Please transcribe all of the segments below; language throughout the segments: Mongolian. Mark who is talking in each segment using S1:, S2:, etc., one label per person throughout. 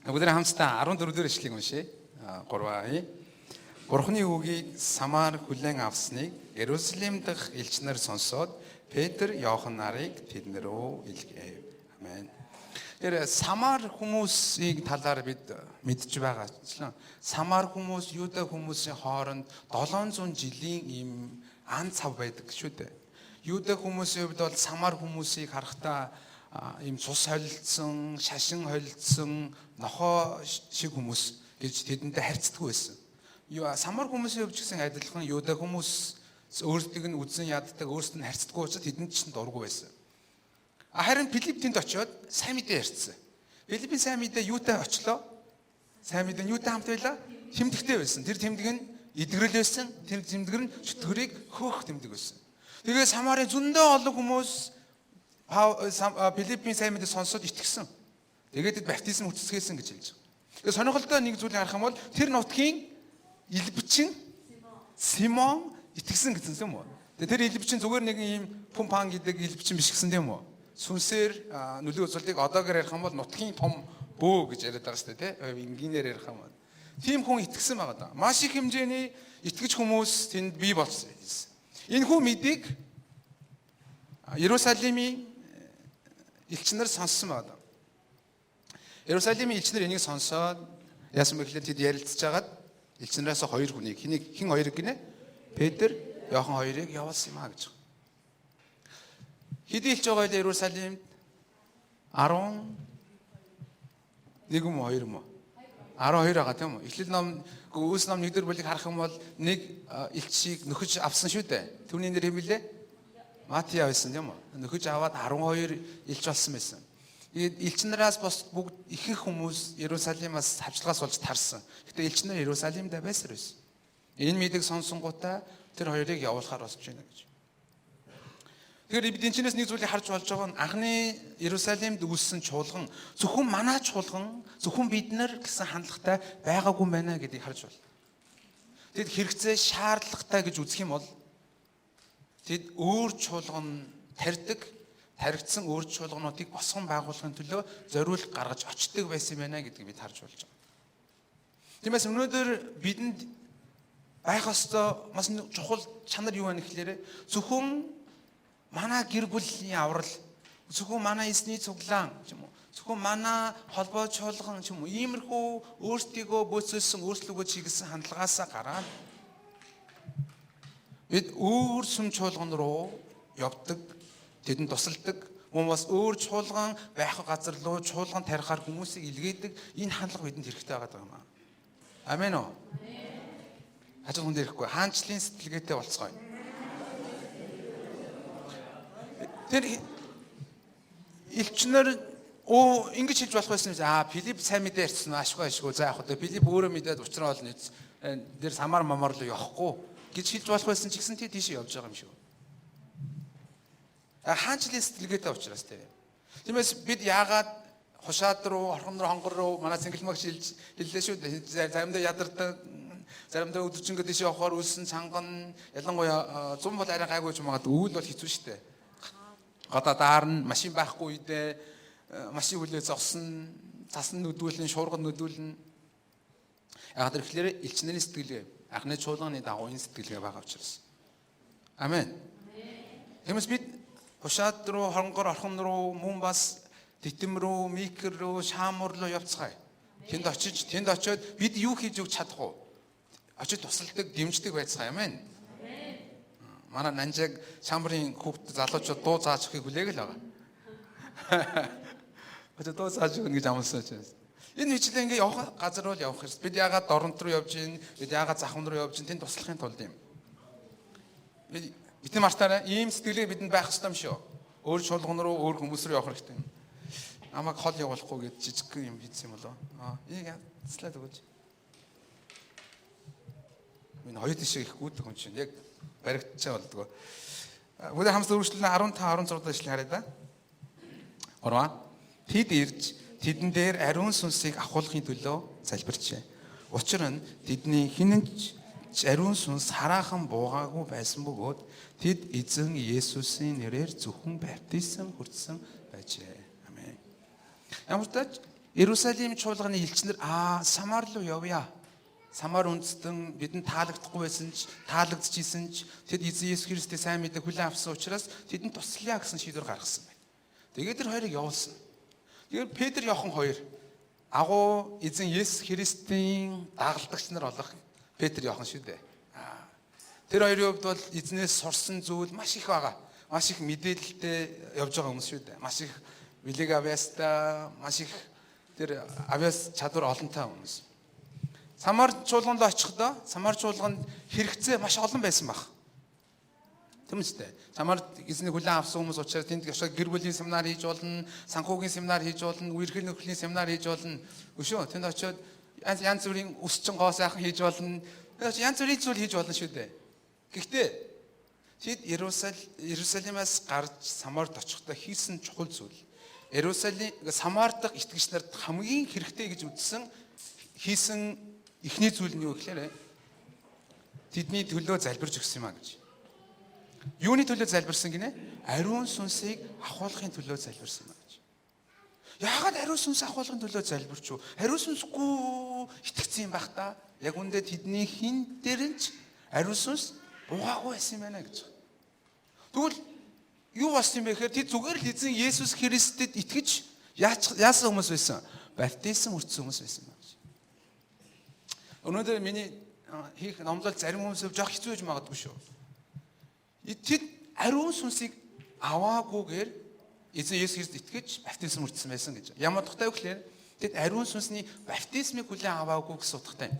S1: Бүгд хамтдаа 14-р ишлэгийг уншъя. 3. Бурхны үгийг самаар хүлээн авсныг Иерусалим дахь элч нар сонсоод Петр, Иохан нарыг тэднэрөө илгээв. Амен. Тэр самар хүмүүсийн талаар бид мэдж байгаачлан самар хүмүүс, юуда хүмүүсийн хооронд 700 жилийн ийм ан цав байдаг шүү дээ. Юуда хүмүүсийн хувьд бол самар хүмүүсийг харахтаа ийм цус холилдсон, шашин холилдсон, нохоо шиг хүмүүс гэж тэдэнтэй харьцдаг байсан. Самар хүмүүсийн хувьд ч гэсэн адилхан юуда хүмүүс өөрсдийг нь үзэн яддаг, өөрсдөд нь харьцдаг учраас тэдэнд ч дургүй байсан. Харин Филиппинд очиод сайн мэдээ ярьсан. Филиппийн сайн мэдээ юутай очлоо? Сайн мэдээ нь юутай хамт байлаа? Тэмдэгтэй байсан. Тэр тэмдэг нь эдгэрэл байсан. Тэр тэмдэг нь чөтгөрийг хөөх тэмдэг байсан. Тэгээ Самарын зөндөө олон хүмүүс Филиппийн сайн мэдээ сонсоод итгэсэн. Тэгээд баптизм үтсгэсэн гэж хэлж байгаа. Тэгээ сонирхолтой нэг зүйлийг харах юм бол тэр нутгийн илбчин Симон итгэсэн гэсэн юм уу? Тэр илбчин зүгээр нэг ийм пумпан гэдэг илбчин биш гэсэн юм уу? Сүнсээр нөлөө үзүүлдэг одоогоор ярих юм бол нутгийн том бөө гэж яриад байгаа шүү дээ, тийм энгийнээр ярих юм бол. Тийм хүн итгэсэн байгаа даа. Маш их хэмжээний итгэж хүмүүс тэнд бий болсон. Энэ хүн мэдийг Иерусалимийн элчнэр сонссон байгаа даа. Иерусалимийн элчнэр энийг сонсоод яасан бэ гэхээр тэд ярилцж хагаад элчнэраас хоёр хүнийг хин хоёрыг гинэ? Петр, Иохан хоёрыг явуулсан юм а гэж. Хэдий хэлж байгаа л Иерусалимд 11 юм уу 2 юм уу 12 байгаа тийм үү? Эхлэл ном Үлс ном 1-р бүлгийг харах юм бол нэг элчийг нөхөж авсан шүү дээ. Түүний нэр хэм билээ? Матиа байсан тийм үү? Нөхөж аваад 12 элч болсон байсан. Тэгээд элч нараас бос бүгд ихэнх хүмүүс Иерусалимаас хавчлагаас болж тарсан. Гэтэ элч нар Иерусалимд байсан. Энэ мэдийг сонсонгуудаа тэр хоёрыг явуулахаар босч байна гэж. Тэгэхээр бид энэчнээс нэг зүйлийг харж болж байгаа нь анхны Иерусалимд үүссэн чуулган зөвхөн манай чуулган, зөвхөн бид нар гэсэн хандлагатай байгаагүй байна гэдгийг харж байна. Тэд хэрэгцээ шаардлагатай гэж үзэх юм бол тэд өөр чуулган тарьдаг, таригдсан өөр чуулгануудыг босгон байгуулахын төлөө зориулт гаргаж очдөг байсан юм байна гэдгийг бид харж болж байгаа. Тиймээс өнөөдөр бидэнд байх ёстой маш чухал чанар юу вэ гэхээр зөвхөн манай гэр бүлийн аврал, зөвхөн манай эсний цуглаан ч юм уу, зөвхөн манай холбоо чуулган ч юм уу, иймэрхүү өөрсдийгөө бөөцөлсөн, өөрчлөгөө чиглэсэн хандлагаасаа гараад бид өөр сүм чуулган руу явдаг, тэдэнд тусалдаг, мөн бас өөр чуулган байх газар руу чуулган тарихаар хүмүүсийг илгээдэг энэ хандлага бидэнд хэрэгтэй байгаа юм аа. Амен уу? Хажууд хүн дээрхгүй хаанчлын сэтгэлгээтэй болцгоё. Тэр элчнэр ингэж хэлж болох байсан юм. Филипп сайн мэдээ ярьсан ашгүй. За яг хөө Филипп өөрөө мэдээд учраа бол нэр самар мамар руу явахгүй гэж хэлж болох байсан ч гэсэн тийш явж байгаа юм шүү. Хаанчлын сэтгэлгээтэй учраас тийм. Тиймээс бид яагаад хушаад руу, орхон руу, хонгор руу манай цэнгэлмагч хэллээ шүү дээ. Заримдаа ядардаг, заримдаа өдөржингөө тийш явахаар үлсэн цанган, ялангуяа зам бол арай гайгүй ч магадгүй, өвөл бол хэцүү шүү дээ. Гадаа даарна, машин байхгүй үедээ машин хүлээ зогсно, цасан нүдүүлэн, шуургад нүдүүлэн. Яг тэр элчнэрийн сэтгэлгээ, анхны чуулганы дагуу энэ сэтгэлгээ байгаа учраас. Амен. Тиймээс бид хушаад руу, хонгор, орхон руу, мөн бас титэм рүү, микр рүү, шаамур руу явцгаая. Тэнд очиод бид юу хийж өгч чадах вэ? Очиж тусалдаг, дэмждэг байцгаая. Амен. Манай нанжиг чамрын хүүхд залуучууд дуу зааж өгөхийг хүлээг л байгаа. Өчигдөр дуу зааж өгнө гэж амласан ч. Энэ хичээл ингээ явах газар бол явах хэрэгтэй. Бид яагаад дорнот руу явж гин, бид яагаад захын руу явж гин тэнд туслахын тулд юм. Бид мартаарай ийм сэтгэлээ бидэнд байх ёстой юм шүү. Өөр чуулган руу, өөр хүмүүс рүү явах хэрэгтэй. Намайг хол явуулахгүй гэж жижиг юм хийсэн юм болоо. Энийг яцлаад өгөөч. Минь хоёр тишээ их гүйдэг хүн чинь яг баригдчихаа болдгоо. Бүгд хамтдаа үргэлжлэн 15 16 ишлэл харъя да. 3. Тэд ирж тэдэн дээр ариун сүнсийг авахлахын төлөө залбирчээ. Учир нь тэдний хинэнч ариун сүнс хараахан буугаагүй байсан бөгөөд тэд эзэн Есүсийн нэрээр зөвхөн баптизм хүртсэн байжээ. Амен. Ямар ч тач Иерусалим чуулганы элчнэр Самар руу явъя. Самар үндэстэн бидэнд таалагдахгүй байсан ч таалагдчихсэн ч тэд эзэн Есүс Христийн сайн мэдээг хүлээн авсан учраас тэдэнд туслая гэсэн шийдвэр гаргасан байна. Тэгээд тэр хоёрыг явуулсан. Тэгээд Петр Иохан хоёр агуу эзэн Есүс Христийн дагалдагч нар болох Петр Иохан шүү дээ. Тэр хоёрын хувьд бол эзнээс сурсан зүйл маш их байгаа. Маш их мэдээлэлтэй явж байгаа хүмүүс шүү дээ. Маш их билег авьяастай, маш их тэр авьяас чадвар олонтой хүмүүс. Самар чуулганд очихдоо Самар чуулганд хэрэгцээ маш олон байсан баг. Тийм үстэй. Самар эзний хүлээн авсан хүмүүс учраас тэнд гэр бүлийн семинар хийж болно, санхүүгийн семинар хийж болно, үерхэл нөхөлийн семинар хийж болно. Өшөө тэнд очиод янз бүрийн өсчин гоо сайхан хийж болно. Янз бүрийн зүйл хийж болно шүү дээ. Гэхдээ тэд Иерусалимаас гарч Самарт очихдоо хийсэн чухал зүйл. Самар дахь итгэгч нарт хамгийн хэрэгтэй гэж үзсэн хийсэн эхний зүйл нь юу гэхээр тэдний төлөө залбирч өгсөн юм а гэж. Юуны төлөө залбирсан гинэ? Ариун сүнсийг ахуулахын төлөө залбирсан юм а гэж. Яагаад ариун сүнс ахуулахын төлөө залбирч юу? Ариун сүнсгүй итгэцсэн юм байх та. Яг үндэ тэдний хин дээр нь ч ариун сүнс бугаагүй байсан юм байна гэж. Тэгвэл юу болсон юм бэ гэхээр тэд зүгээр л эзэн Есүс Христэд итгэж яасан хүмүүс байсан? Баптизм хүртсэн хүмүүс байсан юм. Өнөөдөр миний хийх номлол зарим хүмүүсөв жоох хэцүү гэж магадгүй шүү. Тэд ариун сүнсийг аваагүйгээр эзэн Есүс Христ итгэж баптизм хүртсэн байсан гэж. Ямар утгатай вэ гэхээр тэд ариун сүнсний баптизмыг хүлээн аваагүй гэсэн утгатай.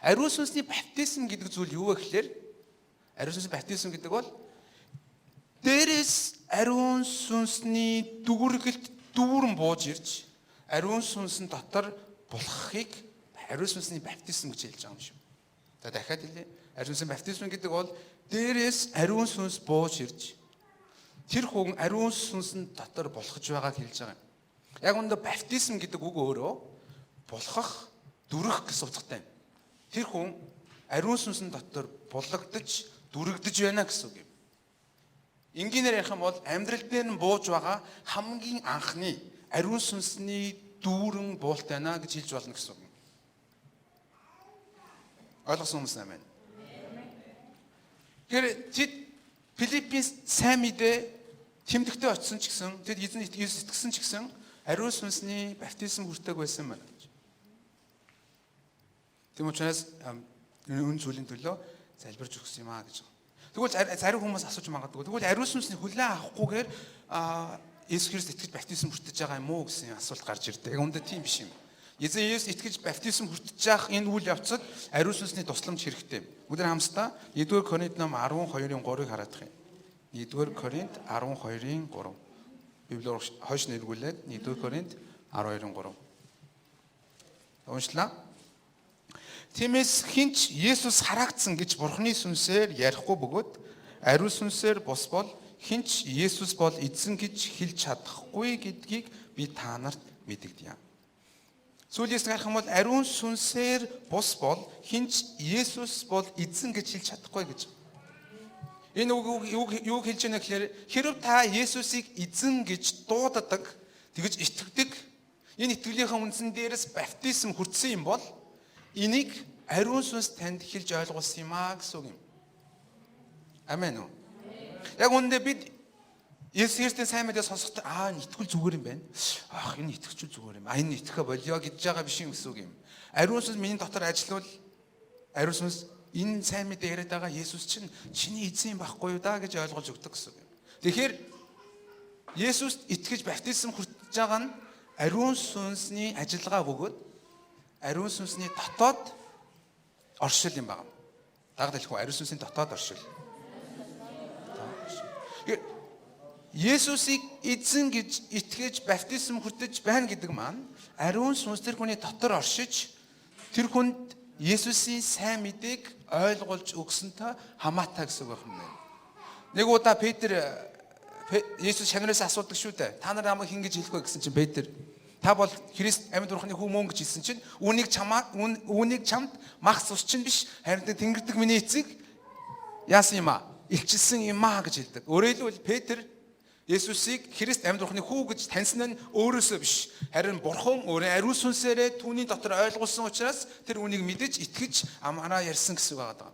S1: Ариун сүнсний баптизм гэдэг зүйл юу вэ гэхээр ариун сүнсний баптизм гэдэг бол дээрээс ариун сүнсний дүүргэлт дүүрэн бууж ирж ариун сүнсэн дотор булахыг ариун сүнсний баптизм гэж хэлж байгаа юм шүү. За дахиад хэлье. Ариун сүнсний баптизм гэдэг бол дээрээс ариун сүнс бууж ирж тэр хүн ариун сүнсэн дотор булахж байгааг хэлж байгаа юм. Яг үүндээ баптизм гэдэг үг өөрөө булахах, дүрэх гэсэн утгатай юм. Тэр хүн ариун сүнсэн дотор булагдаж, дүрэгдэж байна гэсэн үг юм. Энгийнээр ярих юм бол амьдрал дээр нь бууж байгаа хамгийн анхны ариун сүнсний дүүрэн буулт байна гэж хэлж болно гэсэн үг. Ойлгосон хүмүүс нэмэн. Тэгэхээр Филиппийн сайн мэдээ тэмдэгтээ очсон ч гэсэн тэд эзэн Есүс итгэсэн ч гэсэн ариун сүнсний баптизм хүртээг байсан байна гэж. Тийм учраас энэ зүйлийн төлөө залбирч өгсөн юм аа гэж. Тэгвэл зарим хүмүүс асууж магадгүй. Тэгвэл ариун сүнсний хүлээн авахгүйгээр Есүс Христ итгэж баптизм хүртэж байгаа юм уу гэсэн асуулт гарч ирдэг. Яг үндэ тийм биш юм. Эзэн Есүс итгэж баптизм хүртэж явах энэ үйл явцад ариун сүнсний тусламж хэрэгтэй. Бүгд хамтдаа 1-р Коринт ном 12-ын 3-ыг хараад их юм. 1-р Коринт 12-ын 3. Библиэр хойш нэргүүлээд 1-р Коринт 12-ын 3. Уншлаа. Тиймээс хинч Есүс харагдсан гэж Бурхны сүнсээр ярихгүй бөгөөд ариун сүнсээр бус бол хинч Есүс бол эзэн гэж хэлж чадахгүй гэдгийг би та нарт мэдэгдэе. Сүүлээс гарах юм бол ариун сүнсээр бус бол хинч Есүс бол эзэн гэж хэлж чадахгүй гэж. Энэ юу хэлж яана гэхээр хэрв та Есүсийг эзэн гэж дуудадаг, тэгж итгэдэг, энэ итгэлийнхаа үндсэн дээрээс баптизм хүртсэн юм бол энийг ариун сүнс танд хэлж ойлгуулсан юм аа гэсэн үг юм. Амен үү? Яг үндэ бид Есүс Христийн сайн мэдээ сонсохдоо энэ итгэл зүгээр юм байна. Энэ итгэж зүгээр юм. Энэ итгэхэ болио гэж байгаа биш юм гэсэн үг юм. Ариун сүнс миний дотор ажиллавал ариун сүнс энэ сайн мэдээ яриад байгаа Есүс чинь чиний эзэн юм байхгүй юу да гэж ойлгуулж өгдөг гэсэн үг юм. Тэгэхээр Есүст итгэж баптизм хүртэж байгаа нь ариун сүнсний ажиллагаа бөгөөд ариун сүнсний дотоод оршил юм байна. Дагд хэлэхгүй ариун сүнсний дотоод оршил. Есүсийг эзэн гэж итгэж баптизм хүртэж байна гэдэг маань ариун сүнс тэр хүний дотор оршиж тэр хүнд Есүсийн сайн мэдээг ойлгуулж өгсөнтэй хамаатай гэсэн үг байна. Нэг удаа Петр Есүс шанараас асуудаг шүү дээ. Та нар намайг хин гэж хэлэх вэ гэсэн чинь Петр та бол Христ амьд бурхны хүү мөн гэж хэлсэн чинь үүнийг чамд махс ус чинь биш харин тэнгэрдэг миний эцэг яасан юм аа илчилсэн юм аа гэж хэлдэг. Өөрөөр хэлбэл Петр Есүсийг Христ амьдрахны хүү гэж таньсан нь өөрөөсөө биш. Харин Бурхан өөрөө ариун сүнсээрээ түүний дотор ойлгуулсан учраас тэр үнийг мэдэж итгэж амаараа ярьсан гэсэн үг байгаа.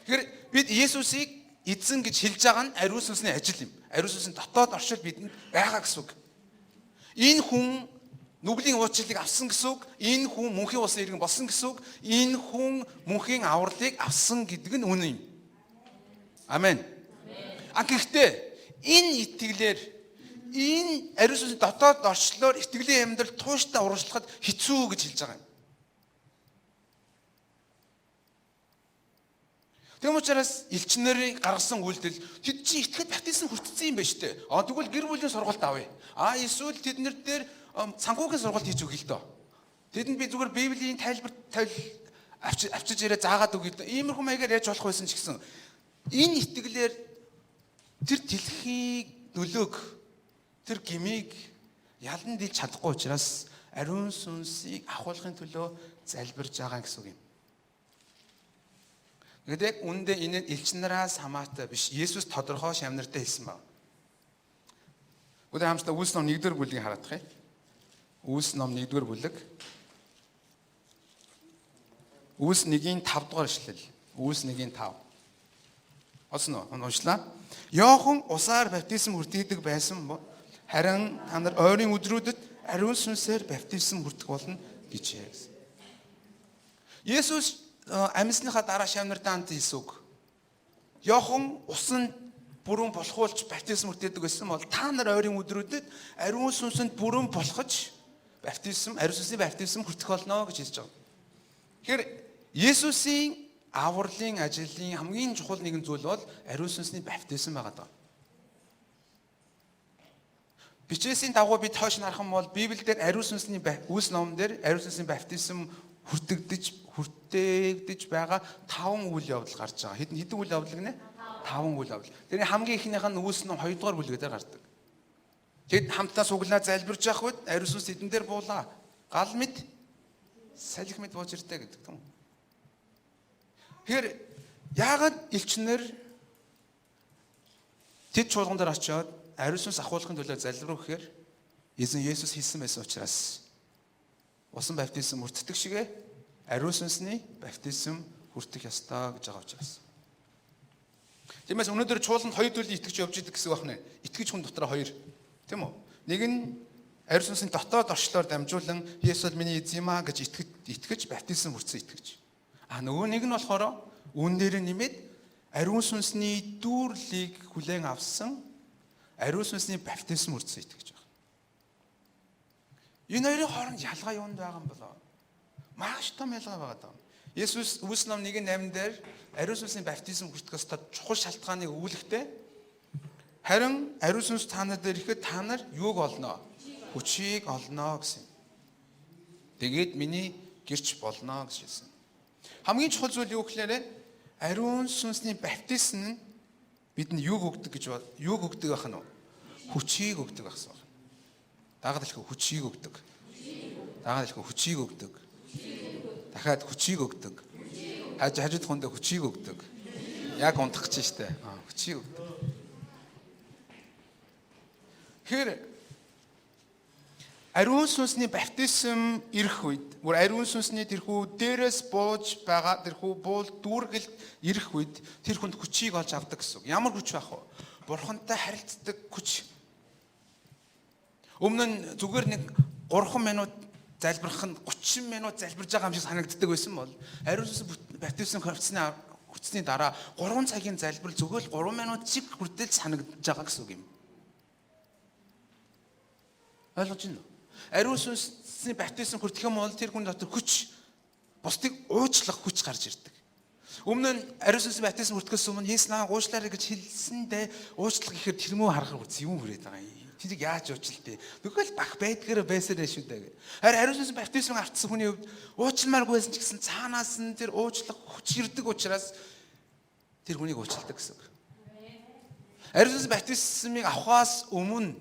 S1: Тэгэхээр бид Есүсийг эзэн гэж хэлж байгаа нь ариун сүнсний ажил юм. Ариун сүнсийн дотоод оршил бидэнд байгаа гэсэн үг. Энэ хүн нүглийн уучлалыг авсан гэсэн үг. Энэ хүн мөнхийн усан иргэн болсон гэсэн үг. Энэ хүн мөнхийн авралыг авсан гэдэг нь үнэн юм. Амен. Гэхдээ энэ итгэлээр энэ ариун сүнсийн дотоод орчлоор итгэлийн амьдрал тууштай урагшлахад хэцүү гэж хэлж байгаа юм. Тэгм учраас элчнэрийн гаргасан үйлдэл тэд чинь итгэхэд баптизм хүртсэн юм байна шүү дээ. Тэгвэл гэр бүлийн сургалт авъя. Эсвэл тэднэр дээр цанхуугийн сургалт хийж өгье л доо. Тэдэнд би зүгээр Библийн тайлбар авчиж ирээ заагаад өгье л доо. Иймэрхүү маягаар яаж болох байсан ч гэсэн энэ итгэлээр тэр дэлхийг нөлөөг тэр гмийг ялан дийлж чадахгүй учраас ариун сүнсийг авахлахын төлөө залбирж байгаа гэсэн үг юм. Гэдэг үндэ энэ элчнараас хамаатай биш. Есүс тодорхой шавнартай хэлсэн байна. Өдөр хамтдаа Үлс ном 1-р бүлгийг хараадах юм. Үлс ном 1-р бүлэг. Үлс 1-ийн 5-р эшлэл. Үлс 1-ийн 5. Осноо уншлаа. Йохан усаар баптизм хүртээдэг байсан бол харин та нар ойрын өдрүүдэд ариун сүнсээр баптизм хүртэх болно гэжээ. Есүс амьсныхаа дараа шавнартаа ант хэлсэн үг. Йохан усанд бүрэн болохуулж баптизм хүртээдэг байсан бол та нар ойрын өдрүүдэд ариун сүнсэнд бүрэн болохож баптизм, ариун сүнсийн баптизм хүртэх болно гэж хэлж байгаа. Тэгэхээр Есүсийн авралын ажлын хамгийн чухал нэгэн зүйл бол ариун сүнсний баптизм байгаа даа. Бичээсийн дагуу бид хойш нарах юм бол Библиэлд ариун сүнсний Үлс номон дээр ариун сүнсний баптизм хүртээгдэж байгаа 5 үйл явдал гарч байгаа. Хэдэн үйл явдал гинэ? 5 үйл явдал. Тэрний хамгийн ихнийх нь Үлс ном 2-р бүлгээр гардаг. Тэд хамтдаа суглаа залбирж явах үед ариун сүнс эдэн дээр буулаа. Гал мэд салхи мэд бууж ирдэ гэдэг юм. Тэгэхээр яагаад элчнэр тэд чуулган дээр очиод ариун сүнс ахуулахын төлөө залбирх гэхээр эзэн Есүс хэлсэн байсан учраас усан баптизм хүртдэг шигэ ариун сүнсний баптизм хүртэх ёстой гэж байгаа учраас. Тиймээс өнөөдөр чуулганд хоёр төрлийн итгэж явж идэг гэсэн үг байна. Итгэж хүн дотор хоёр. Тийм үү? Нэг нь ариун сүнсийн дотоод орчлоор дамжуулан Есүс миний эзэн юм аа гэж итгэж баптизм хүртсэн итгэж. Нөгөө нэг нь болохоор үүн дээр нэмээд ариун сүнсний дүүрлийг хүлээн авсан ариун сүнсний баптизм хүртсэн итгэж байгаа. Энэ хоёрын хооронд ялгаа юунд байгаа юм болоо? Маш том ялгаа байгаа даа. Есүс Үлс ном 1:8 дээр ариун сүнсний баптизм хүртэх ёстой чухал шалтгааныг өгүүлэхдээ харин ариун сүнс та нар дээр ирэхэд та нар юуг олноо? Хүчийг олноо гэсэн. Тэгээд миний гэрч болно гэж хэлсэн. Хамгийн чухал зүйл юу гэхээр ариун сүнсний баптизм нь бидэнд юуг өгдөг гэж юуг өгдөг байх нь вэ? Хүчийг өгдөг гэсэн. Дагаад хэлэх хүчийг өгдөг. Дагаад хэлэх хүчийг өгдөг. Дахиад хүчийг өгдөг. Хажууд хүндээ хүчийг өгдөг. Яг унтах гэж штэ. Хүчийг өгдөг. Тэгэхээр ариун сүнсний баптизм ирэх үед, бүр ариун сүнсний тэрхүү дээрээс бууж байгаа тэрхүү буул дүүргэлт ирэх үед тэр хүнд хүчийг олж авдаг гэсэн. Ямар хүч байх вэ? Бурхантай харилцдаг хүч. Өмнө нь зүгээр нэг 3 минут залбирах нь 30 минут залбирж байгаа юм шиг санагддаг байсан бол ариун сүнс баптизм хүртсэний дараа 3 цагийн залбирал зөвхөн 3 минут шиг хүртэл санагдаж байгаа гэсэн үг юм. Ойлгож байна уу? Ариун сүнсний баптизм хүртэх юм бол тэр хүн дотор хүч, бусдыг уучлах хүч гарч ирдэг. Өмнө нь ариун сүнсний баптизм хүртэхээс өмнө хийснаа уучлаарай гэж хэлсэндээ уучлах гэхээр тэрмүү харахаар үгүй юм хүрээд байгаа юм. Тэрийг яаж уучлалт вэ? Тэгвэл бах байдгаар байсаар шүү дээ. Харин ариун сүнсний баптизм автсан хүний хувьд уучлмааргүй байсан ч гэсэн цаанаас нь тэр уучлах хүч ирдэг учраас тэр хүнийг уучладаг гэсэн үг. Ариун сүнсний баптизмыг авахаас өмнө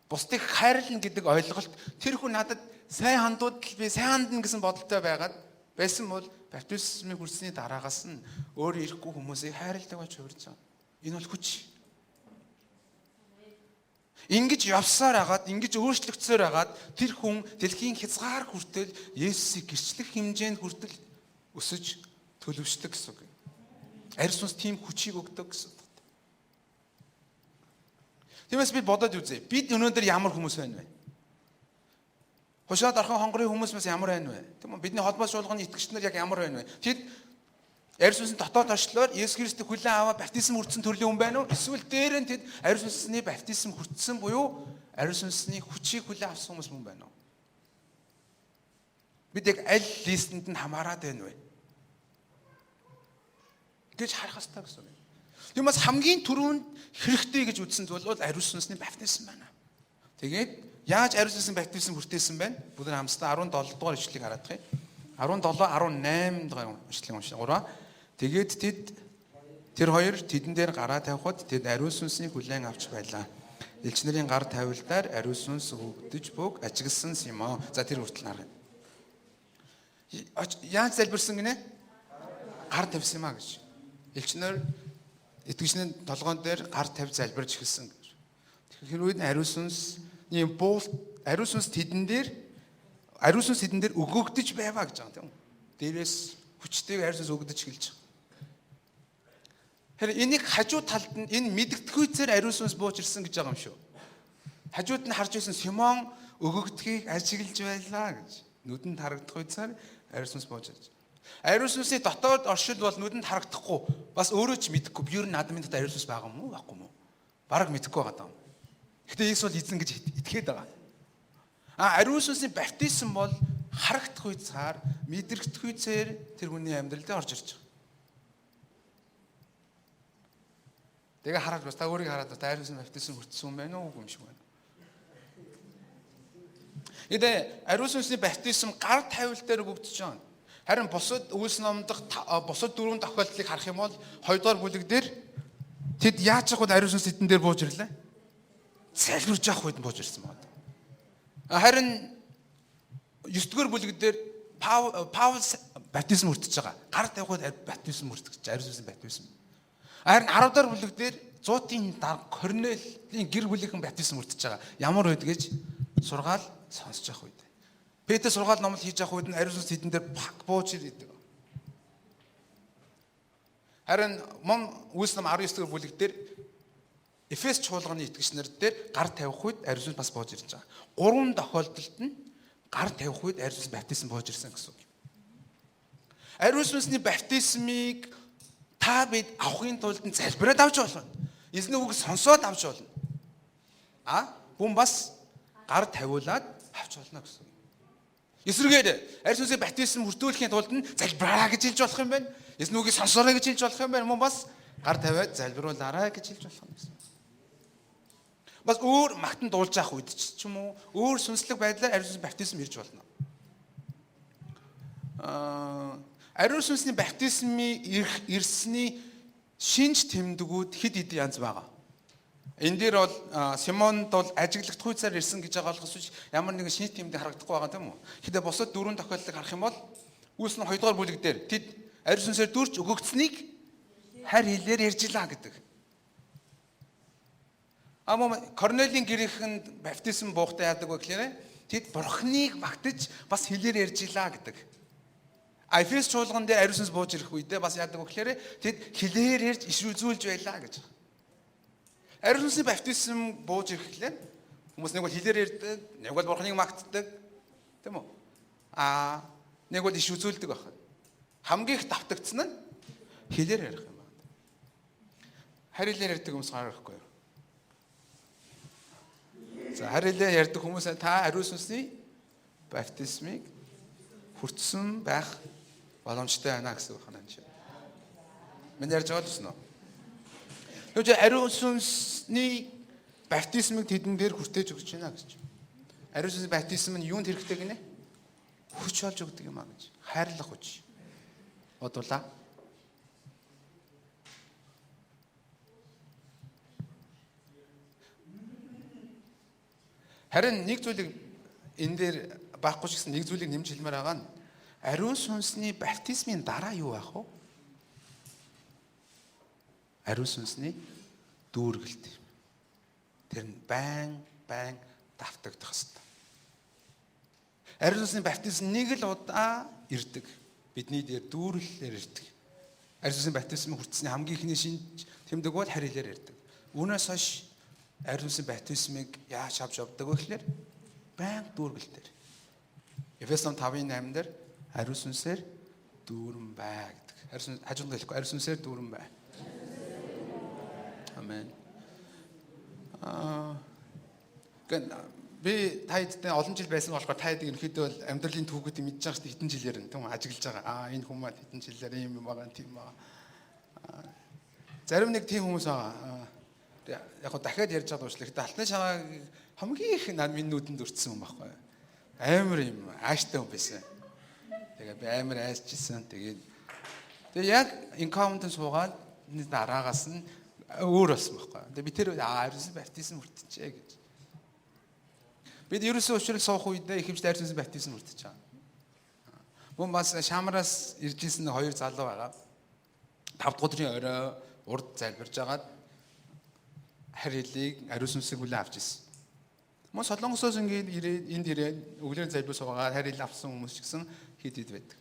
S1: бусдыг хайрлна гэдэг ойлголт тэр хүн надад сайн хандууд би сайн хандна гэсэн бодолтой байсан бол баптизмыг хүртсэний дараагаас нь өөрөө ирэхгүй хүмүүсийг хайрладаг байж хувирч байгаа. Энэ бол хүч. Ингэж явсаар агаад, ингэж өөрчлөгдсөөр агаад тэр хүн дэлхийн хязгаар хүртэл Есүсийг гэрчлэх хэмжээнд хүртэл өсөж төлөвшдөг гэсэн үг. Ариун сүнс тийм хүчийг өгдөг гэсэн үг. Тиймээс бид бодоод үзье. Бид өнөөдөр ямар хүмүүс байна вэ? Хошоод орхон хонгорын хүмүүсээс ямар байна вэ? Тийм үү? Бидний холбоос шуулганы итгэгч нар яг ямар байна вэ? Тэд Ариун сүнсний дотоод орчлоор Есүс Христийг хүлээн аваад баптизм хүртсэн төрлийн хүн байна уу? Эсвэл дээр нь тэд Ариун сүнсний баптизм хүртсэн буюу Ариун сүнсний хүчийг хүлээн авсан хүмүүс мөн байна уу? Бид яг аль листэнд нь хамаарад байна вэ? Гэж харах хэрэгтэй гэсэн үг. Тиймээс хамгийн түрүүнд хэрэгтэй гэж үзсэн зүйл бол Ариун сүнсний баптизм байна. Тэгээд яаж Ариун сүнсний баптизм хүртээсэн бэ? Бүгд хамтдаа 17 дугаар ишлэгийг хараад байгаа юм. 17, 18 дугаар ишлэгийг уншаа. 3. Тэгээд тэр хоёр тэдэн дээр гараа тавихад тэд Ариун сүнснийг хүлээн авч байлаа. Элч нарын гар тавилдаар Ариун сүнс хөгдөж бүг ажигласан юм. За тэр хүртэл харъя. Яаж залбирсан гинэ? Гар тавьсан юм а гэж. Элч нар итгэгчний толгоон дээр гар тавь залбирч эхэлсэн гэж. Тэгэхээр үед Ариун сүнсний Ариун сүнс тэдэн дээр өгөгдөж байваа гэж байгаа юм. Дээрээс хүчтэйг Ариун сүнс өгөгдөж эхэлж байгаа. Тэгэхээр энийг хажуу талд нь энэ мэдгэдэггүйцээр Ариун сүнс бууж ирсэн гэж байгаа юм шүү. Хажууд нь харж байсан Симон өгөгдөхийг ажиглаж байлаа гэж. Нүдэнд харагдах үеэр Ариун сүнс бууж ирж. Ариун сүнсний дотоод оршил бол нүдэнд харагдахгүй. Бас өөрөө ч мэдэхгүй. Би юу н надад дотор Ариун сүнс байгаа юм уу? Баггүй юм уу? Бараг мэдэхгүй байгаа даа. Гэхдээ Иесус бол эзэн гэж итгээд байгаа. Ариун сүнсний баптизм бол харагдах үеэр, мэдрэгдэх үеэр тэр хүний амьдрал дээр орж ирж байгаа. Тэгээ хараад бас та өөрийг хараад та Ариун сүнсний баптизм хүртсэн юм байна уу үгүй юм шиг байна. Эдээ Ариун сүнсний баптизм гар тавил дээр өгөгдөж байна. Харин бусад Үлс номдох бусад дөрвөн тохиолдлыг харах юм бол 2 дугаар бүлэг дээр тэд яаж явахд Ариун сүнс эдэн дээр бууж ирлээ? Залбирж явах үед бууж ирсэн байна. Харин 9 дугаар бүлэг дээр Паул баптизм хүртэж байгаа. Гар тавихад баптизм хүртэж Ариун сүнсний баптизм. Харин 10 дахь бүлэг дээр 100-ийн дарга Корнелийн гэр бүлийнхэн баптизм хүртэж байгаа. Ямар үед гэж сургаал сонсож явах үед. Петр сургаал номлол хийж явах үед нь Ариун сүнс тэдэн дээр бууж ирдэг. Харин мөн Үлс ном 19 дахь бүлэг дээр Эфес чуулганы итгэгч нар дээр гар тавих үед Ариун сүнс бас бууж ирж байгаа. 3 тохиолдолд нь гар тавих үед Ариун сүнс баптизм бууж ирсэн гэсэн үг. Ариун сүнсний баптизмыг та бид авахын тулд залбираад авч болно. Эзний үг сонсоод авч болно. Хүн бас гар тавиулаад авч болно гэсэн. Эсвэргээр Ариун сүнсний баптизм хүртүүлэхийн тулд залбираа гэж хэлж болох юм байна. Эзний үгийг сонсоорой гэж хэлж болох юм байна. Мөн бас гар тавиад залбируулаарай гэж хэлж болох юм гэсэн. Бас өөр магтан дуулж авах үед ч юм уу өөр сүнслэг байдлаар Ариун сүнсний баптизм ирж болно. Ариун сүнсний баптизмын ирсний шинж тэмдгүүд хэд хэдэн янз байгаа. Энэ дээр бол Симонд бол ажиглах туйцаар ирсэн гэж байгаа болохос ямар нэгэн шинж тэмдэг харагдахгүй байгаа тийм үү. Хэдэ бусад дөрвөн тохиолдлыг харах юм бол Үлс ном 2 дугаар бүлэг дээр тэд Ариун сүнсээр дүрч өгөгдсөнийг харь хэлээр ярьж илаа гэдэг. Корнелийн гэрийнхэнд баптизм буухтаа яадаг вэ гэхээр тэд бурхныг магтаж бас хэлээр ярьж илаа гэдэг. Эфес чуулган дээр Ариун сүнс бууж ирэх үедээ бас яадаг вэ гэхээр тэд хэлээр ярьж иш үзүүлж байлаа гэж. Ариун сүнсний баптизм бууж ирэхлээр хүмүүс нэг бол хэлээр ярьдаг, нэг бол бурхныг магтдаг, тийм үү? Нэг бол иш үзүүлдэг байх. Хамгийн их давтагдсан нь хэлээр ярих юм байна. Харилаар ярьдаг хүмүүс гарахгүй юу? За харилаар ярьдаг хүмүүс та Ариун сүнсний баптизмыг хүртсэн байх боломжтой байна гэсэн үг ханаа чи. Мен ярьж байгаа гэсэн үү? Тэгвэл Ариун сүнсний баптизмыг тэдэн дээр хүртээж өгч байна гэж. Ариун сүнсний баптизм нь юунд хэрэгтэй гинэ? Хүч олж өгдөг юм а гэж. Хайрлах хүч. Бодуулаа. Харин нэг зүйлийг энэ дээр байхгүй ч гэсэн нэг зүйлийг нэмж хэлмээр байгаа нь Ариун сүнсний баптизмын дараа юу байх вэ? Ариун сүнсний дүүргэлт. тэр нь байн давтагдах хэвээр. Ариун сүнсний баптизм нэг л удаа ирдэг. Бидний дээр дүүрлэлээр ирдэг. Ариун сүнсний баптизм хүртсэний хамгийн ихний шинж тэмдэг бол харилаар ирдэг. Үүнээс хойш ариун сүнсний баптизмыг яаж авч явдаг вэ гэхээр байн дүүргэлтээр. Efeson 5:8 дээр ариун сүнсээр дүүрэн бай гэдэг. Ариун сүнс хажууд хэлэхгүй ариун сүнсээр дүүрэн бай. Амен. Би таадтай олон жил байсан болохоор таад ерөнхийдөө бол амьдралын түүхүүдийг мэдж байгаа шүү дээ хэдэн жилээр нь тийм ажиглаж байгаа. Энэ хүмүүс хэдэн жилээр ийм юм байгаа тийм аа. Зарим нэг тийм хүмүүс байгаа. Яг го дахиад ярьж байгаа уучлаа. Гэтэ алтны шагааг хамгийн их минь нүдэнд өртсөн юм байхгүй. Амар юм ааштай хүн байсан. Тэгээ би амар айсчихсан. Тэгээ яг инкаунтын суугаад дараагаас нь өөр болсон байхгүй. Тэгээ би тэр ариун сүнсний баптизм хүртчихээ гэж. Бид ерөөсөө өчрөл суух үедээ ихэвчлэн ариун сүнсний баптизм хүртэж байгаа. Мөн бас Шамараас ирж ирсэн хоёр залуу байгаа. 5 дахь өдрийн орой урд залбирж агаад харилыг ариун сүнсийг хүлээн авч ирсэн. Мөн Солонгосоос ингээд энд ирээд өглөөний залбир суугаад харил авсан хүмүүс ч гэсэн хэд байдаг.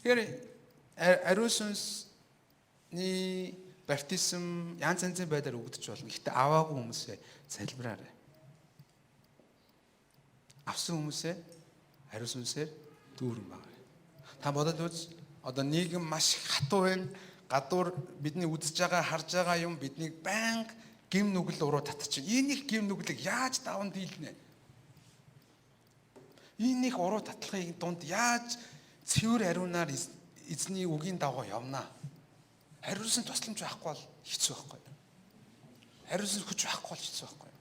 S1: Тэгэхээр ариун сүнсний баптизм янз янзын байдлаар өгдөж болно. Гэхдээ аваагүй хүмүүсээ залбираарай. Авсан хүмүүсээ ариун сүнсээр дүүрэн байгаа. Та бодоод үз. Одоо нийгэм маш хатуу байна. Гадуур бидний үзэж байгаа, харж байгаа юм биднийг байнга гим нүгэл уруу татчихна. Энэ их гим нүглийг яаж даван дийлнэ? Энэ их уруу татлагын дунд яаж цэвэр ариунаар эзний үгийн дагуу явнаа? Ариун сүнс тусламж байхгүй бол хэцүү байхгүй. Ариун сүнс хүч байхгүй бол хэцүү байхгүй.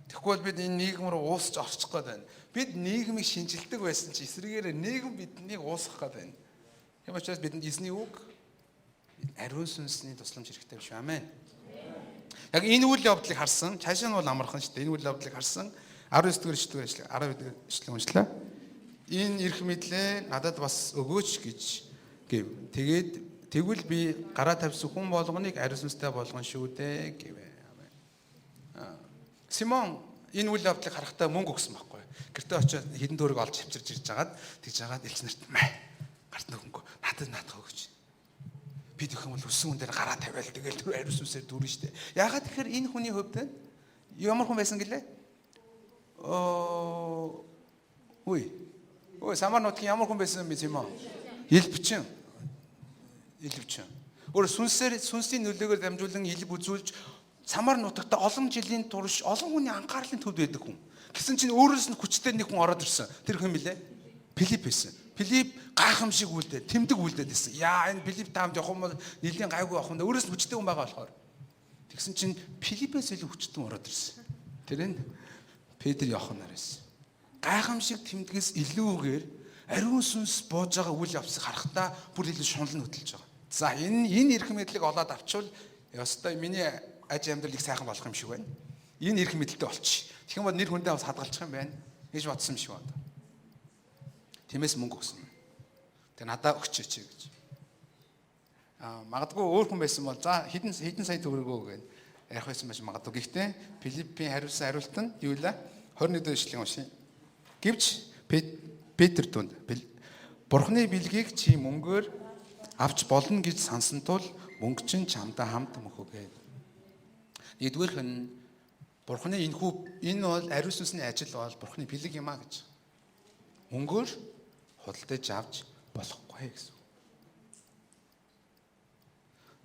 S1: Тэгвэл бид энэ нийгэм рүү уусч орчих гээд байна. Бид нийгмийг шинжилдэг байсан чи эсрэгээр нийгэм биднийг уусгах гээд байна. Тийм учраас бидэнд эзний үг ариун сүнсний тусламж хэрэгтэй биш үү? Амен. Яг энэ үйл явдлыг харсан, цаашаа нь бол амархан шүү дээ. Энэ үйл явдлыг харсан 19 дэх эшлэг 12 дэх эшлэг уншлаа. Энэ эрх мэдлээ надад бас өгөөч гэж гэв. Тэгвэл би гараа тавьсан хүн болгоныг ариун сүнстэй болгон шүү дээ гэвэ. Амен. Симон энэ үйл явдлыг харахтаа мөнгө өгсөн байхгүй. Гэртээ очиод хэдэн төгрөг олж авчирж ирж хагаад тэгж хагаад элч нарт гарт нөгөнгөө надад өгөөч. Би тэгэх юм бол өссөн хүн дээр гараа тавиал тэгэл тэр ариун сүнсээр дүүрэн штэ. Яагаад тэгэхээр энэ хүний хувьд ямар хүн байсан гэлээ? Ой самар нутгийн ямар хүн байсан бэ Симон? Илбчин. Өөр сүнсийн нөлөөгөөр дамжуулан илб үзүүлж самар нутагта олон жилийн турш олон хүний анхаарлын төвд байдаг хүн. Гэсэн чинь өөрөөс нь хүчтэй нэг хүн ороод ирсэн. Тэр хүн билээ? Филипп байсан. Филипп гайхамшиг үлдээд, тэмдэг үлдээд ирсэн. Яа энэ Филипп таамд явах юм бол нэлийн гайгүй авах юм. Өөрөөс нь хүчтэй хүн байгаа болохоор. Тэгсэн чинь Филиппээс илүү хүчтэй ороод ирсэн. Тэр нь Петр Иохан нарээс. Гайхамшиг тэмдгээс илүүгээр ариун сүнс бууж байгаа үйл явцыг харахтаа бүр илүү шунал хөдөлж байгаа. За энэ эрх мэдлийг олоод авчвал ёстой миний аж амьдрал их сайхан болох юм шиг байна. Энэ эрх мэдэлтэй болчих. Тэгэх юм бол нэр хүндээ бас хадгалчих юм байна. Гэж бодсон юм шиг байна. Тиймээс мөнгө өгсөн. Тэгээ надаа өгчөөч гэж. Магадгүй өөр хүн байсан бол за хэдэн сая төгрөг өгөө гэж ярих байсан байж магадгүй. Гэхдээ Филиппийн хариулсан хариулт нь юу вэ? 21 эшлэгийн уншия. Гэвч Петр түнд Бурхны билгийг чи мөнгөөр авч болно гэж сансан тул мөнгө чинь чамдаа хамт мөхөөгэй. Нэгдүгээрх нь Бурхны энэ бол ариун сүнсний ажил бол Бурхны бэлэг юм а гэж. Мөнгөөр худалдаж авч болохгүй гэсэн.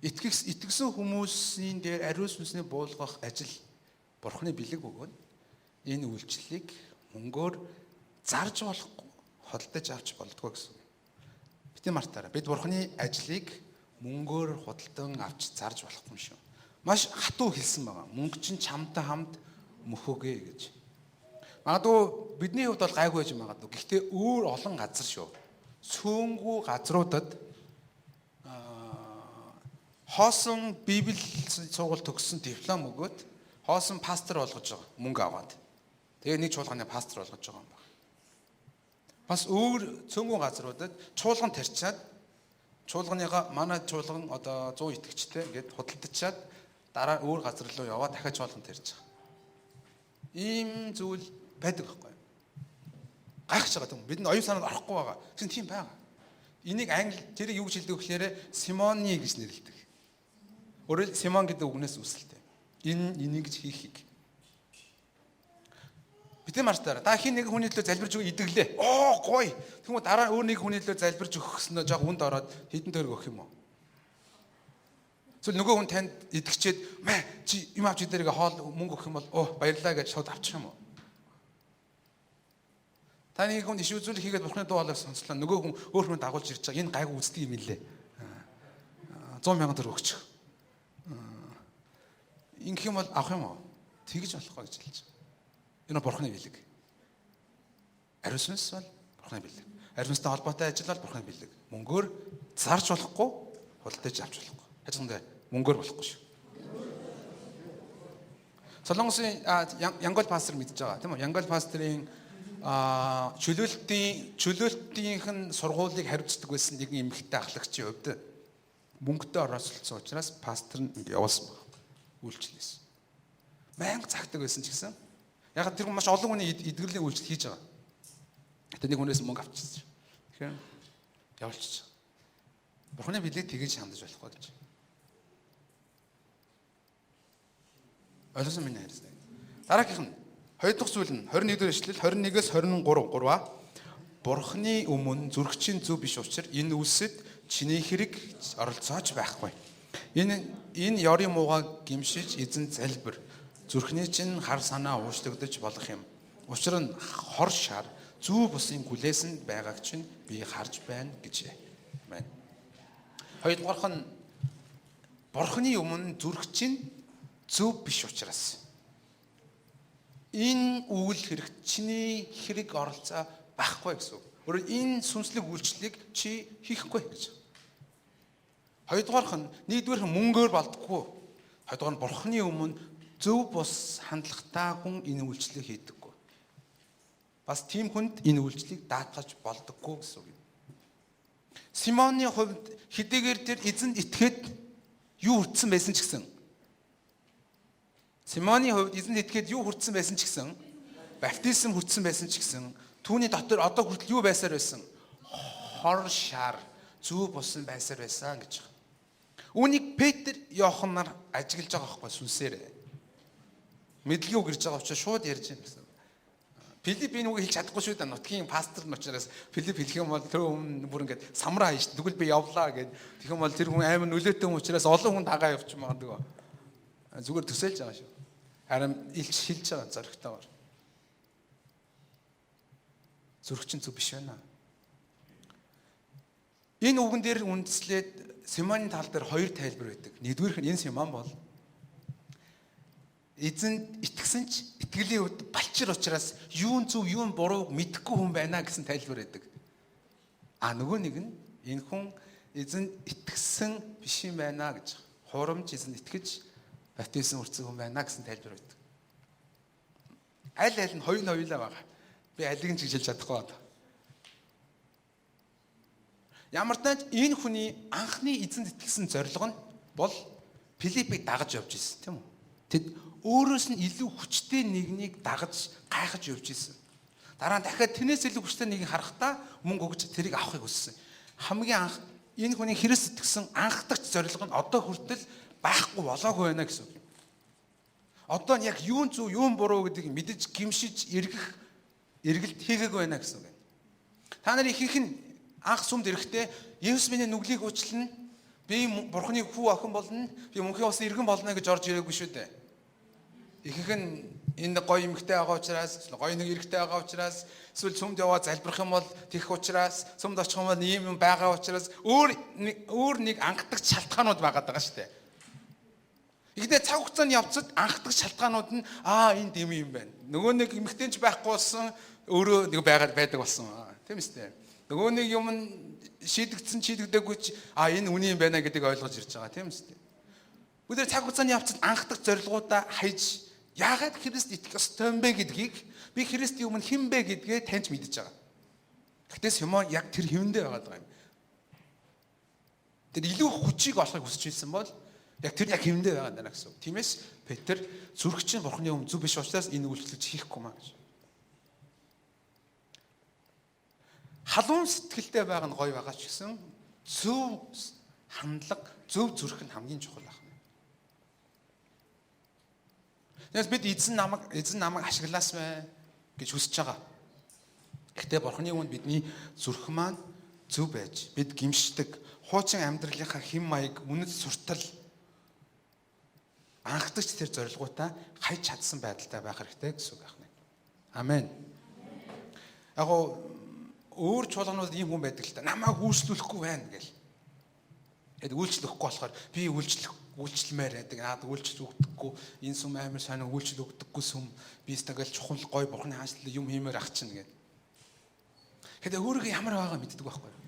S1: Итгэсэн хүмүүсийн дээр ариун сүнсний буулгах ажил Бурхны бэлэг бөгөөд энэ үйлчлэлийг мөнгөөр зарж болохгүй, худалдаж авч болдгоо гэсэн. Бид мартаарай. Бид Бурхны ажлыг мөнгөөр худалдан авч зарж болохгүй юм шүү. Маш хатуу хэлсэн байгаа. Мөнгө чинь чамтай хамт мөхөөгэй гэж. Магадгүй бидний хувьд бол гайгүй байж магадгүй. Гэхдээ өөр олон газар шүү. Цөөнгүй газруудад хоосон Библи сургууль төгссөн диплом өгөөд хоосон пастор болгож байгаа. Мөнгө аваад. Тэгээ нэг чуулганы пастор болгож байгаа юм байна. Бас өөр цөөнгүй газруудад чуулган тарьчаад Чуулганыга манай чуулган одоо 100 итгэгчтэй ингээд худалдачаад дараа өөр газар руу яваа дахиад чуулганд ирж байгаа. Ийм зүйл байдаг байхгүй юу? Гайхаж байгаа юм. Бид нь оюун санаанд орохгүй байгаа. Гэсэн тийм байгаа. Энийг англи тэрийг юу гэж хэлдэг вэ гэхээр Симони гэж нэрлэдэг. Өөрөөр Симон гэдэг үгнээс үүсэлтэй. Энийг гэж хийхийг. Бид марстаа та хин нэг хүний төлөө залбирж өгөө идэглээ. Оо гоё. Тэгмээ дараа өөр нэг хүний төлөө залбирж өгөхснөө жоо үнд ороод хэдэн төгрөг өгөх юм уу? Зөв нөгөө хүн танд идэвчээд мэ чи юм авч идэрэг хоол мөнгө өгөх юм бол оо баярлалаа гэж шууд авчих юм уу? Таны хүн иш үзүүлэг хийгээд бурхны дуу хоолойг сонслоо. Нөгөө хүн өөр хүн дагуулж ирж байгаа. Энэ гайгүй үздэг юм лээ. 100,000 төгрөг өгчих. Ингэх юм бол авах юм уу? Тэгж болохгүй гэж хэлж байгаа. Энэ бурхны билэг. Ариусмс бол бурхны билэг. Ариусмстай холбоотой ажил бол бурхны билэг. Мөнгөөр зарж болохгүй, худалдаж авч болохгүй. Хажуундаа мөнгөөр болохгүй шүү. Солонгосын Янгол пастор мэдж байгаа тийм үү? Янгол пасторын чөлөөлтийн сургуулийг хариуцдаг байсан нэгэн эмэгтэй ахлагчийн хувьд мөнгөтэй орооцолцсон учраас пастор нь явуулсан байна. Үйлчлэлээс. Мянга цагтаг байсан ч гэсэн яг тэр маш олон хүний эдгэрлийн үйлчлэл хийж байгаа. Гэтэ нэг хүнээс мөнгө авчихсан. Тэгэхээр явуулчих. Бурхны билэг тэгэж хандаж болохгүй гэж. Ойлгосон миний хайртай. Дараагийнх нь 2 дахь зүйл нь 21-р эшлэл 21-ээс 23. Бурхны өмнө зүрхчийн зөв биш учраас энэ үлсэд чиний хэрэг оролцоож байхгүй. Энэ ёрын муугаа гимшиж эзэн залбир. Зүрхний чинь хар санаа уушлагдаж болох юм. Учир нь хор шар зүү бусын гүлээсэнд байгааг чинь би харж байна гэжээ. Амен. Хоёрдугаарх нь Бурхны өмнө зүрхчийн зөв биш учраас энэ үйл хэрэг чиний хэрэг оролцоо байхгүй гэсэн үг. Өөрөөр энэ сүнслэг үйлчлэлийг чи хийхгүй гэж. Хоёрдугаарх нь нэгдүгээр мөнгөөр болдоггүй. Хоёрдугаар нь Бурхны өмнө зөв бус хандлагатай хүн энэ үйлчлэлийг хийдэггүй. Бас тийм хүнд энэ үйлчлэлийг даатгаж болдоггүй гэсэн үг юм. Симоны хувьд хэдийгээр тэр эзэнд итгээд юу хүртсэн байсан ч гэсэн Симоны хувьд эзэнд итгээд юу хүртсэн байсан ч гэсэн баптизм хүртсэн байсан ч гэсэн түүний дотор одоо хүртэл юу байсаар байсан? Хор шар зүү бусан байсаар байсан гэж байна. Үүнийг Петр, Иохан нар ажиглаж байгаа байхгүй сүнсээрээ. Мэдлэг үг ирж байгаа учраас шууд ярьж байна гэсэн. Филипп энэ үгийг хэлж чадахгүй шүү дээ. Нутгийн пастор нь учраас Филипп хэлэх юм бол тэр өмнө бүр ингээд самраа хийж тэгвэл би явлаа гэд. Тэгэх юм бол тэр хүн амар нөлөөтэй хүн учраас олон хүн дагаа явчих магадгүй. Зүгээр төсөөлж байгаа шүү. Харин илч шилж байгаа зоригтойгоор. Зүрхчин зүг биш байна. Энэ үгэн дээр үндэслээд Симоны тал дээр хоёр тайлбар байдаг. Нэгдүгээрх нь энэ Симон бол эзэнд итгэсэн ч итгэлийн үед балчир учраас юун зөв юун бурууг мэдэхгүй хүн байна гэсэн тайлбар байдаг. Нөгөө нэг нь энэ хүн эзэнд итгэсэн биш юм байна гэж. Хурамч эзэнд итгэж баптизм хүртсэн хүн байна гэсэн тайлбар байдаг. Аль нь хоёулаа байгаа. Би алиг нь чиглэж чадахгүй байна. Ямар ч тач энэ хүний анхны эзэнд итгэсэн зорилго нь бол Филиппийг дагаж явж ирсэн тийм үү? Тэд өөрөөс нь илүү хүчтэй нэгнийг дагаж гайхаж явж ирсэн. Дараа нь дахиад тэрнээс илүү хүчтэй нэгийг харахтаа мөнгө өгж тэрийг авахыг хүссэн. Хамгийн анх энэ хүний Христ итгэсэн анхдагч зорилго нь одоо хүртэл байхгүй болоогүй байна гэсэн үг. Одоо нь яг юун зөв юун буруу гэдгийг мэдэж гимшиж эргэлт хийгээгүй байна гэсэн үг. Та нар ихэнх нь анх сүмд ирэхдээ Есүс миний нүглийг уучлна. Би Бурхны хүү охин болно. Би мөнхийн усан иргэн болно гэж орж ирээгүй шүү дээ. Ихэнх нь энэ гоё эмэгтэй байгаа учраас, гоё нэг эрэгтэй байгаа учраас, эсвэл сүмд яваа залбирах юм бол тэгэх учраас, сүмд очих юм бол ийм юм байгаа учраас өөр нэг анхдагч шалтгаанууд байгаа даа шүү дээ. Игдээ цаг хугацааны явцад анхдагч шалтгаанууд нь энэ дэм юм байна. Нөгөө нэг эмэгтэйч байхгүй болсон өөрөө нэг байдаг болсон. Тийм үстэй. Нөгөө нэг юм шийдэгдээгүй ч энэ үний юм байна гэдгийг ойлгож ирж байгаа тийм үстэй. Бүгд цаг хугацааны явцад анхдагч зорилгоудаа хайж яагаад Христ итгэх ёстой юм бэ гэдгийг би Христийн өмнө хэн бэ гэдгээ таньж мэдэж байгаа. Гэхдээ Симон яг тэр хэвэндээ байгаа юм. Тэр илүү хүчийг олохыг хүсэж ирсэн бол яг тэр яг хэмдэ байгаа даа гэсэн үг. Тиймээс Петр зүрх чинь бурхны өмнө зөв биш учраас энэ үйлчлэлийг хийхгүй маа гэж. Халуун сэтгэлтэй байгаа нь гоё байгаа ч гэсэн зөв хандлага, зөв зүрх нь хамгийн чухал байна. Тэгээс бид эзэн намайг ашиглаасмэ гэж хүсэж байгаа. Гэхдээ бурхны өмнө бидний зүрх маань зөв байж, бид гимшдэг, хуучин амьдралынхаа хэм маяг, үнэт суртал анхдагч тэр зорилгоудаа хайж чадсан байдалтай байх хэрэгтэй гэсэн үг байна. Амен. Яг өөр чуулганууд ийм хүн байдаг л та. Намайг үйлчлүүлэхгүй байна гэл. Эд үйлчлэхгүй болохоор би үйлчлэмээр байдаг. Наад үйлчлэл өгдөггүй. Энэ сүм амар сайн үйлчлэл өгдөггүй сүм. Би стагал чухал гой бурхны хаанчлал юм хиймээр ах чинь гэд. Хэдэ өөрийгөө ямар байгаа мэддэг байхгүй юу?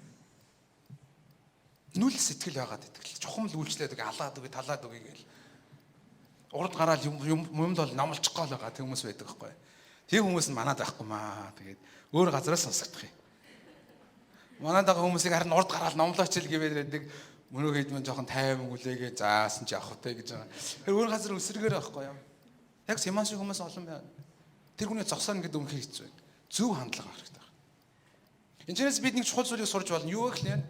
S1: Нүл сэтгэл байгаад байдаг. Чухам л үйлчлээд үг алаад үг талаад үг гээл. Урд гараал юм бол номлчих гол байгаа тэг хүмүүс байдаг байхгүй юу? Тэг хүмүүс нь манад байхгүй маа. Тэгээд өөр газараас сонсогдох юм. Манад байгаа хүмүүсийг харин урд гараал номлооч л гэвэл байдаг. Мөнөө хийдмэн жоохон тайван хүлээгээ заасан ч явах те гэж байгаа. Тэр өөр газар өсрөгөр байхгүй юу? Яг Симон шиг хүмүүс олон байна. Тэр хүний зогсоно гэдэг өмнө хэцүү байна. Зөв хандлага хэрэгтэй байна. Энэчнээс бид нэг чухал зүйлийг сурж болно. Юу гэхлээр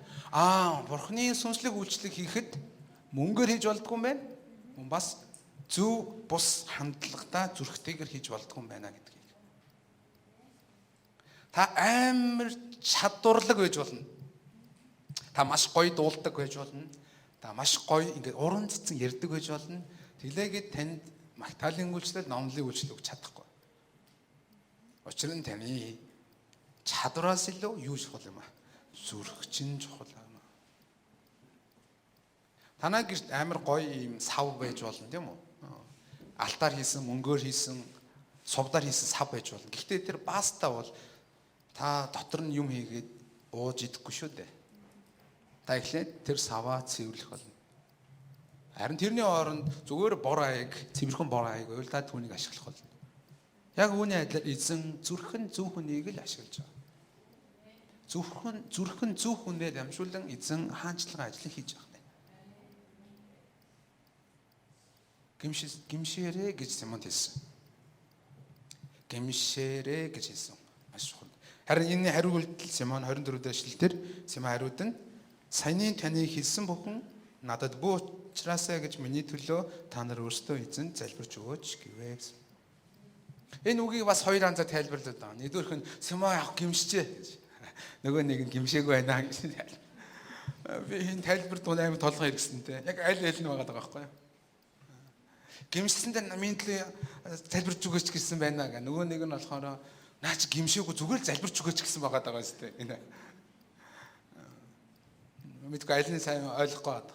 S1: бурхны сүнслэг үйлчлэг хийхэд мөнгөөр хийж болдгүй юм байна. Бас зөв бус хандлагатай зүрхтэйгээр хийж болдгүй юм байна гэдгийг. Та амар чадварлаг байж болно. Та маш гоё дуулдаг байж болно. Та маш гоё ингээд уран цэцэн ярьдаг байж болно. Тэглээгээд танд Магдалины үйлчлэл, номлын үйлчлэл өгч чадахгүй. Учир нь таны чадвараас илүү юу чухал юм аа? Зүрх чинь чухал юм аа. Танаа гэрт амар гоё юм сав байж болно тийм үү? Алтаар хийсэн, мөнгөөр хийсэн, сувдаар хийсэн сав байж болно. Гэхдээ тэр баста бол та дотор нь юм хийгээд ууж идэхгүй шүү дээ. Та эхлээд тэр саваа цэвэрлэх болно. Харин тэрний оронд зүгээр бор аяг, цэвэрхэн бор аяг байвал та түүнийг ашиглах болно. Яг үүний адилаар эзэн зүрхэн зөв хүнийг л ашиглаж байгаа. Зүрхэн зөв хүнээр дамжуулан эзэн хаанчлагын ажлыг хийж байгаа. Гимшээрэ гэж Симон хэлсэн. Гимшээрэ гэж хэлсэн. Маш чухал. Харин энэ хариулт Симон 24-д эшлэлдэр Симон хариуд нь саяны таны хэлсэн бүхэн надад бүх учраас гэж миний төлөө та нар өөрсдөө эзэн залбирч өгөөч гэвэ гэсэн. Энэ үгийг бас хоёр анзаар тайлбарлаад байгаа. Нэгдүгээрх нь Симон яг гимшжээ гэж. Нөгөө нэг нь гимшээгүй байна гэж. Би энэ тайлбар дуун амар толгой иргэсэнтэй. Яг аль нь байгаа байхгүй юу? Гимшсэндээ миний төлөө залбирч өгөөч гэсэн байна гэ. Нөгөө нэг нь болохоор наач гимшээгүй зүгээр л залбирч өгөөч гэсэн байгаа даа үстэй. Энэ мэдгүй аль нь сайн ойлгохгүй байна.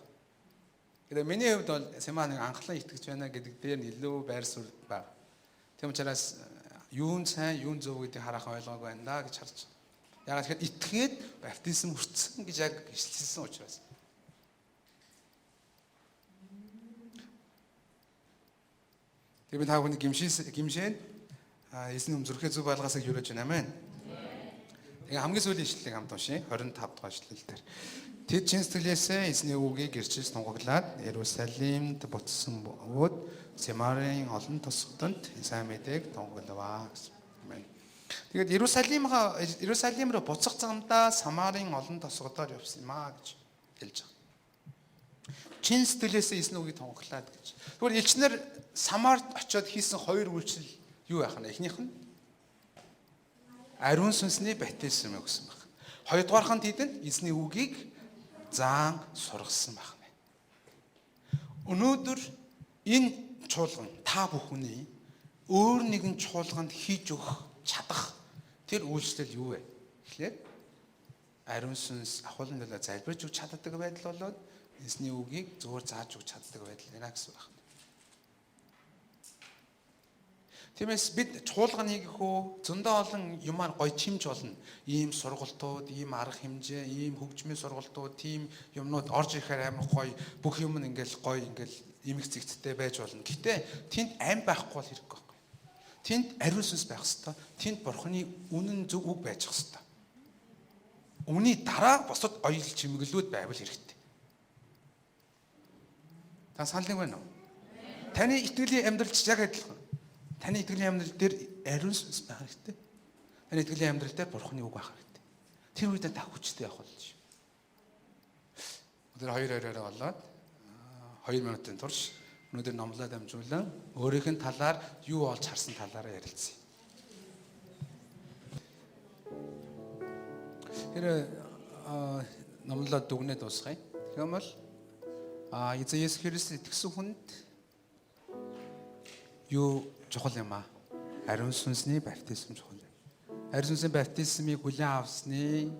S1: Гэхдээ миний хувьд бол Симон анхлан итгэж байна гэдэг дээр нь илүү байр суурь байна. Тийм учраас юун сайн, юун зөв гэдгийг харах ойлгоогүй байна да гэж харж байна. Ягаад гэхээр итгээд баптизм хүртсэн гэж яг ишлэлсэн учраас. Тэгээд та бүхэн гимшээд эзэн зүрхээ зөв байлгаасыг юрэж байна амин. Тэгээ хамгийн сүүлийн ишлэлийг хамт уншия 25 дахь ишлэл дээр. Тэд чин сэтгэлээсээ эзний үгийг гэрчилж тунгаглаад Иерусалимд буцсан бөгөөд Самарын олон тосгодонд сайн мэдээг тунгаглаваа гэсэн. Амен. Тэгээд Иерусалим руу буцах замдаа Самарын олон тосгодоор явсан юм аа гэж хэлж байгаа. Чин сэтгэлээсээ эзний үгийг тунгаглаад гэж. Тэгвэл элчнэр Самарт очиод хийсэн хоёр үйлчлэл юу байх вэ? Эхнийх нь ариун сүнсний баптизм өгсөн баг. Хоёрдугаарх нь тэдэнд эзний үгийг заан сургасан байна. Өнөөдөр энэ чуулган та бүхний өөр нэгэн чуулганд хийж өгөх чадах тэр үйлчлэл юу вэ? Тэгэхээр ариун сүнс ахуулан төлөө залбирч өгч чаддаг байдал болоод эзний үгийг зөвөр зааж өгч чаддаг байдал байна гэсэн байна. Тиймээс бид чуулганыг хөө зөндөө олон юмар гоё чимж болно. Ийм сургалтууд, ийм арга хэмжээ, ийм хөгжмийн сургалтууд, тийм юмнууд орж ирэхээр амар гоё. Бүх юм нь ингээл гоё, ингээл имэг зэгцтэй байж болно. Гэтэ тэнд ам байхгүй бол хэрэггүй байхгүй. Тэнд ариун сүнс байх хэвээр. Тэнд бурхны үнэн зөв үг байж хэвээр. Үүний дараа бусад оёл чимэглүүд байвал хэрэгтэй. Та санал нэг байна уу? Таны итгэлийн амьдрал ч яг адилхан. Таны итгэлийн амьдрал дээр ариун сүнс байх хэрэгтэй. Таны итгэлийн амьдрал дээр Бурхны үг байх хэрэгтэй. Тэр үедээ та хүчтэй явах болно шүү. Өнөөдөр 2-2-оор болоод 2 минутын турш өнөөдөр номлоо дамжуулан өөрийнх нь талаар юу олж харсан талаараа ярилцъя. Тэр номлоо дүгнээ дуусгая. Тэгм бол эзэн Есүс Христ итгэсэн хүнд юу чухал юм аа? Ариун сүнсний баптизм чухал юм. Ариун сүнсний баптизмыг хүлээн авсны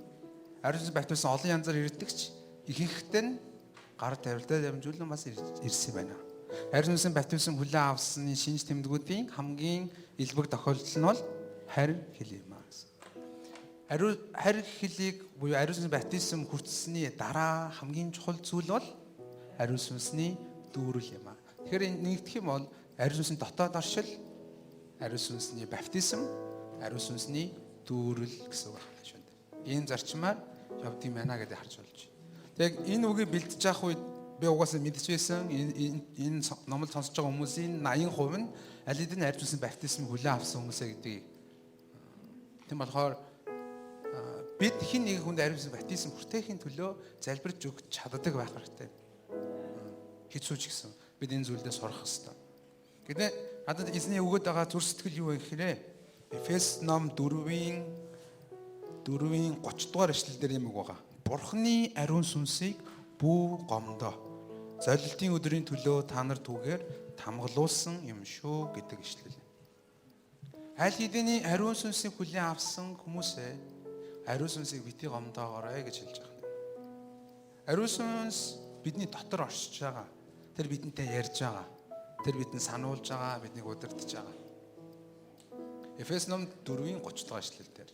S1: ариун сүнсний баптизм олон янзаар ирдэгч ихэнхдээ нь гар тавилтаа дамжуулан бас ирсэн байна. Ариун сүнсний баптизм хүлээн авсны шинж тэмдгүүдийн хамгийн илбэг тохиолдол нь бол харь хэл юм аа гэсэн. Харь хэлийг буюу ариун сүнсний баптизм хүртсэний дараа хамгийн чухал зүйл бол ариун сүнсний дүүрэл юм аа. Тэгэхээр нэгдэх юм бол ариун сүнсний дотоод оршил, ариун сүнсний баптизм, ариун сүнсний дүүрэл гэсэн үг байна шүү дээ. Энэ зарчмаар явд юм байна гэдээ харж болж байна. Тэг энэ үгийг бэлдэж авах үед би угаасаа мэдчихсэн энэ номыг сонсож байгаа хүмүүсийн 80% нь аль хэдийн ариун сүнсний баптизм хүлээн авсан хүмүүсээ гэдгийг. Тийм болохоор бид хин нэг хүнд ариун сүнсний баптизм хүртээхийн төлөө залбирч өгч чаддаг байх хэрэгтэй. Хэцүүч гэсэн. Бид энэ зүйлдээ сурах хэрэгтэй. Гэтэ надад эзний өгөөд байгаа зүр сэтгэл юу вэ гэхээр Эфес ном 4-ийн 30 дугаар эшлэл дээр юм байгаа. Бурхны ариун сүнсийг бүү гомдоо. Золилтын өдрийн төлөө та нар түүгээр тамгалуулсан юм шүү гэдэг ишлэл. Аль хэдийн ариун сүнсийг хүлээн авсан хүмүүсээ ариун сүнсийг бити гомдоогоорой гэж хэлж байгаа. Ариун сүнс бидний дотор оршиж байгаа. Тэр бидэнтэй ярьж байгаа. Тэр бидэнд сануулж байгаа, биднийг удирдах байгаа. Эфес ном 4-ийн 30 дугаар эшлэл дээр.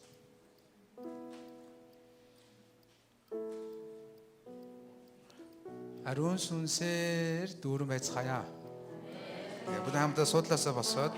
S1: Ариун сүнсээр дүүрэн байцгаая. Бүгд хамтдаа судлаасаа босоод